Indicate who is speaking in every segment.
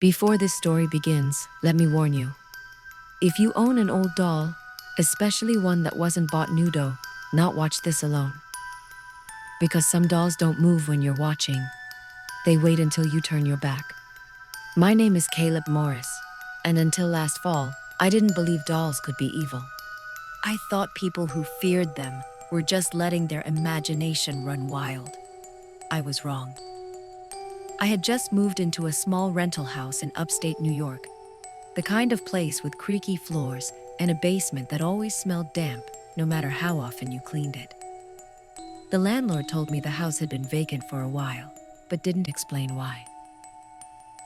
Speaker 1: Before this story begins, let me warn you. If you own an old doll, especially one that wasn't bought new, do not watch this alone. Because some dolls don't move when you're watching. They wait until you turn your back. My name is Caleb Morris, and until last fall, I didn't believe dolls could be evil. I thought people who feared them were just letting their imagination run wild. I was wrong. I had just moved into a small rental house in upstate New York, the kind of place with creaky floors and a basement that always smelled damp, no matter how often you cleaned it. The landlord told me the house had been vacant for a while, but didn't explain why.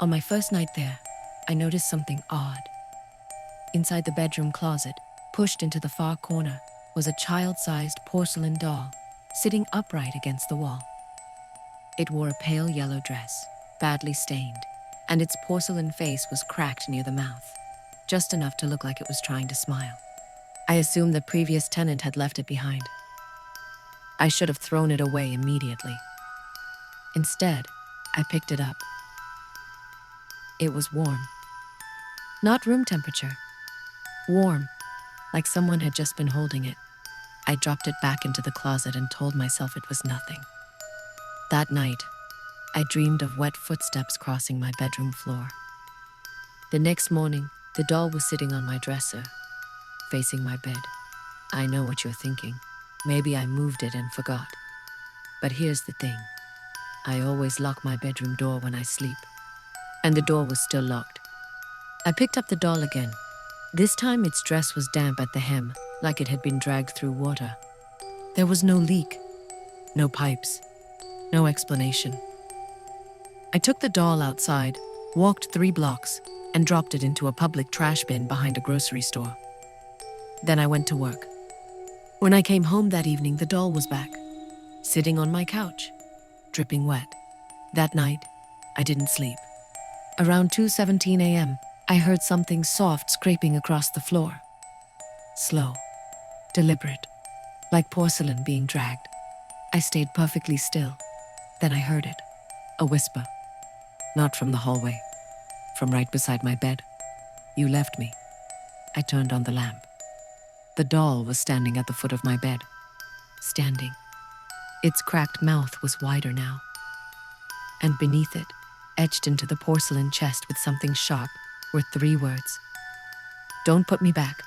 Speaker 1: On my first night there, I noticed something odd. Inside the bedroom closet, pushed into the far corner, was a child-sized porcelain doll, sitting upright against the wall. It wore a pale yellow dress, badly stained, and its porcelain face was cracked near the mouth, just enough to look like it was trying to smile. I assumed the previous tenant had left it behind. I should have thrown it away immediately. Instead, I picked it up. It was warm. Not room temperature. Warm, like someone had just been holding it. I dropped it back into the closet and told myself it was nothing. That night, I dreamed of wet footsteps crossing my bedroom floor. The next morning, the doll was sitting on my dresser, facing my bed. I know what you're thinking. Maybe I moved it and forgot. But here's the thing. I always lock my bedroom door when I sleep, and the door was still locked. I picked up the doll again. This time its dress was damp at the hem, like it had been dragged through water. There was no leak, no pipes, no explanation. I took the doll outside, walked 3 blocks, and dropped it into a public trash bin behind a grocery store. Then I went to work. When I came home that evening, the doll was back, sitting on my couch, dripping wet. That night, I didn't sleep. Around 2:17 a.m., I heard something soft scraping across the floor. Slow, deliberate, like porcelain being dragged. I stayed perfectly still. Then I heard it, a whisper. Not from the hallway, from right beside my bed. You left me. I turned on the lamp. The doll was standing at the foot of my bed. Standing. Its cracked mouth was wider now. And beneath it, etched into the porcelain chest with something sharp, were 3 words. Don't put me back.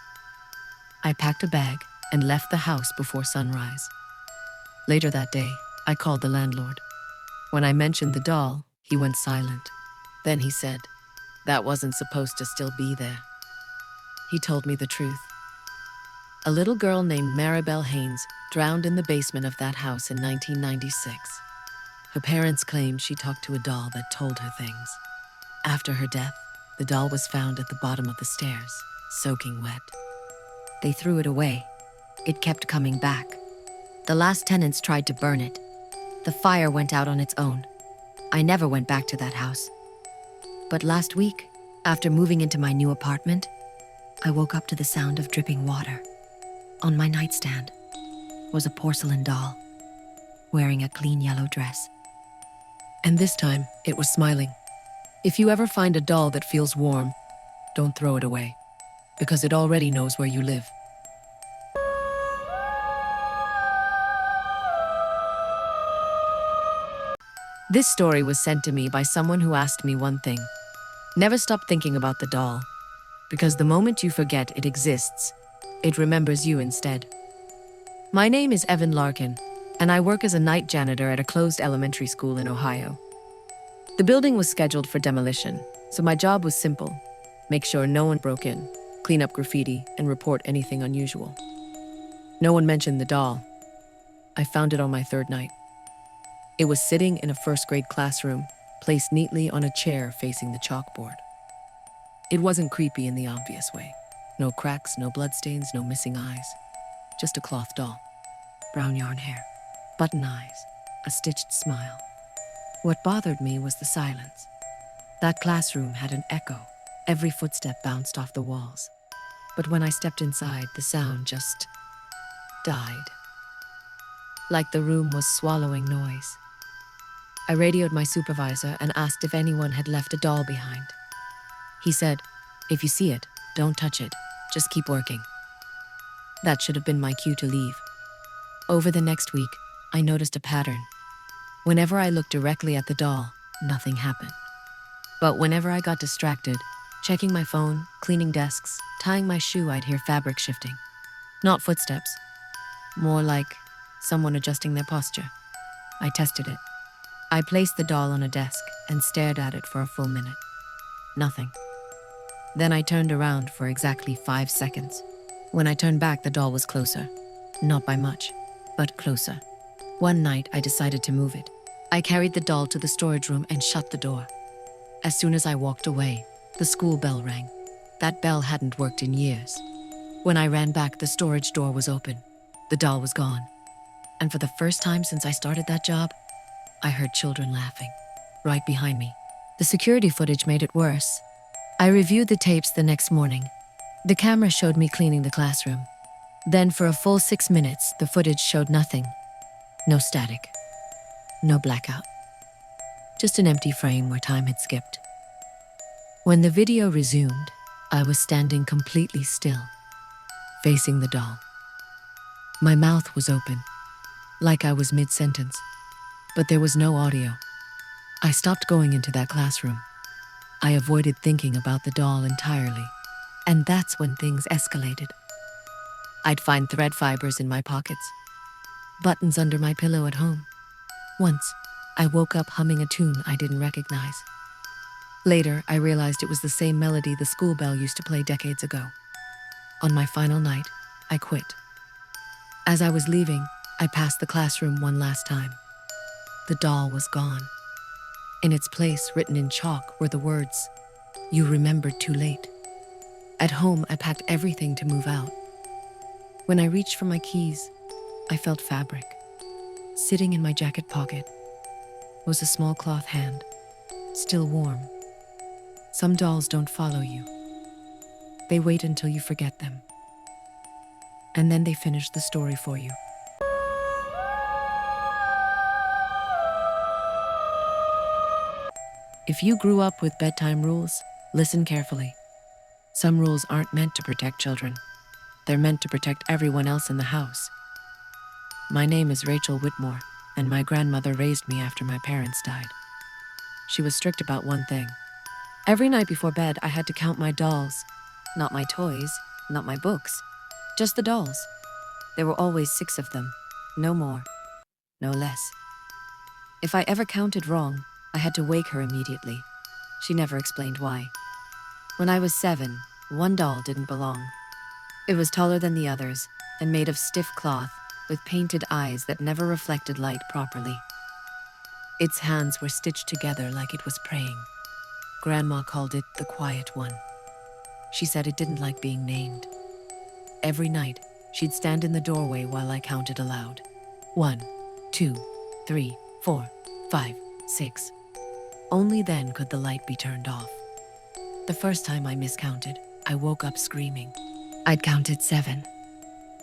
Speaker 1: I packed a bag and left the house before sunrise. Later that day, I called the landlord. When I mentioned the doll, he went silent. Then he said, that wasn't supposed to still be there. He told me the truth. A little girl named Maribel Haynes drowned in the basement of that house in 1996. Her parents claimed she talked to a doll that told her things. After her death, the doll was found at the bottom of the stairs, soaking wet. They threw it away. It kept coming back. The last tenants tried to burn it. The fire went out on its own. I never went back to that house. But last week, after moving into my new apartment, I woke up to the sound of dripping water. On my nightstand was a porcelain doll, wearing a clean yellow dress. And this time, it was smiling. If you ever find a doll that feels warm, don't throw it away, because it already knows where you live. This story was sent to me by someone who asked me one thing. Never stop thinking about the doll, because the moment you forget it exists, it remembers you instead. My name is Evan Larkin, and I work as a night janitor at a closed elementary school in Ohio. The building was scheduled for demolition, so my job was simple. Make sure no one broke in, clean up graffiti, and report anything unusual. No one mentioned the doll. I found it on my 3rd night. It was sitting in a 1st grade classroom, placed neatly on a chair facing the chalkboard. It wasn't creepy in the obvious way. No cracks, no bloodstains, no missing eyes. Just a cloth doll. Brown yarn hair, button eyes, a stitched smile. What bothered me was the silence. That classroom had an echo. Every footstep bounced off the walls. But when I stepped inside, the sound just died. Like the room was swallowing noise. I radioed my supervisor and asked if anyone had left a doll behind. He said, "If you see it, don't touch it. Just keep working." That should have been my cue to leave. Over the next week, I noticed a pattern. Whenever I looked directly at the doll, nothing happened. But whenever I got distracted, checking my phone, cleaning desks, tying my shoe, I'd hear fabric shifting. Not footsteps. More like someone adjusting their posture. I tested it. I placed the doll on a desk and stared at it for a full minute. Nothing. Then I turned around for exactly 5 seconds. When I turned back, the doll was closer. Not by much, but closer. One night, I decided to move it. I carried the doll to the storage room and shut the door. As soon as I walked away, the school bell rang. That bell hadn't worked in years. When I ran back, the storage door was open. The doll was gone. And for the first time since I started that job, I heard children laughing right behind me. The security footage made it worse. I reviewed the tapes the next morning. The camera showed me cleaning the classroom. Then for a full 6 minutes, the footage showed nothing. No static. No blackout. Just an empty frame where time had skipped. When the video resumed, I was standing completely still, facing the doll. My mouth was open, like I was mid-sentence, but there was no audio. I stopped going into that classroom. I avoided thinking about the doll entirely, and that's when things escalated. I'd find thread fibers in my pockets, buttons under my pillow at home. Once, I woke up humming a tune I didn't recognize. Later, I realized it was the same melody the school bell used to play decades ago. On my final night, I quit. As I was leaving, I passed the classroom one last time. The doll was gone. In its place, written in chalk, were the words, "You remembered too late." At home, I packed everything to move out. When I reached for my keys, I felt fabric. Sitting in my jacket pocket was a small cloth hand, still warm. Some dolls don't follow you. They wait until you forget them. And then they finish the story for you. If you grew up with bedtime rules, listen carefully. Some rules aren't meant to protect children. They're meant to protect everyone else in the house. My name is Rachel Whitmore, and my grandmother raised me after my parents died. She was strict about one thing. Every night before bed, I had to count my dolls. Not my toys, not my books, just the dolls. There were always 6 of them, no more, no less. If I ever counted wrong, I had to wake her immediately. She never explained why. When I was 7, one doll didn't belong. It was taller than the others and made of stiff cloth with painted eyes that never reflected light properly. Its hands were stitched together like it was praying. Grandma called it the quiet one. She said it didn't like being named. Every night, she'd stand in the doorway while I counted aloud. 1, 2, 3, 4, 5, 6. Only then could the light be turned off. The first time I miscounted, I woke up screaming. I'd counted 7.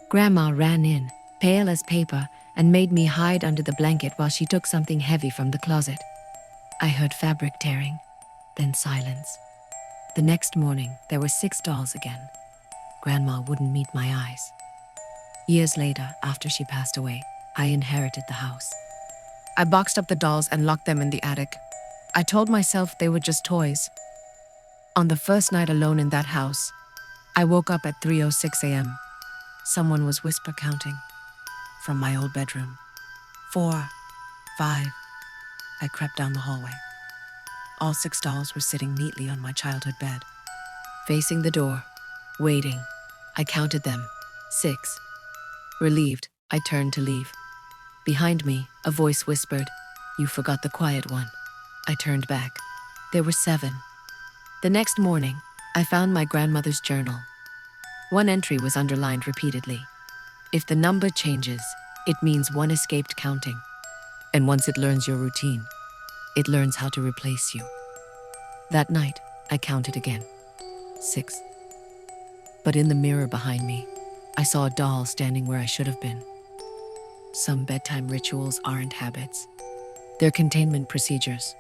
Speaker 1: Grandma ran in, pale as paper, and made me hide under the blanket while she took something heavy from the closet. I heard fabric tearing, then silence. The next morning, there were 6 dolls again. Grandma wouldn't meet my eyes. Years later, after she passed away, I inherited the house. I boxed up the dolls and locked them in the attic. I told myself they were just toys. On the first night alone in that house, I woke up at 3:06 a.m. Someone was whisper counting from my old bedroom. 4, 5. I crept down the hallway. All 6 dolls were sitting neatly on my childhood bed, facing the door, waiting. I counted them. 6. Relieved, I turned to leave. Behind me, a voice whispered, "You forgot the quiet one." I turned back. There were 7. The next morning, I found my grandmother's journal. One entry was underlined repeatedly. If the number changes, it means one escaped counting. And once it learns your routine, it learns how to replace you. That night, I counted again. 6. But in the mirror behind me, I saw a doll standing where I should have been. Some bedtime rituals aren't habits. They're containment procedures.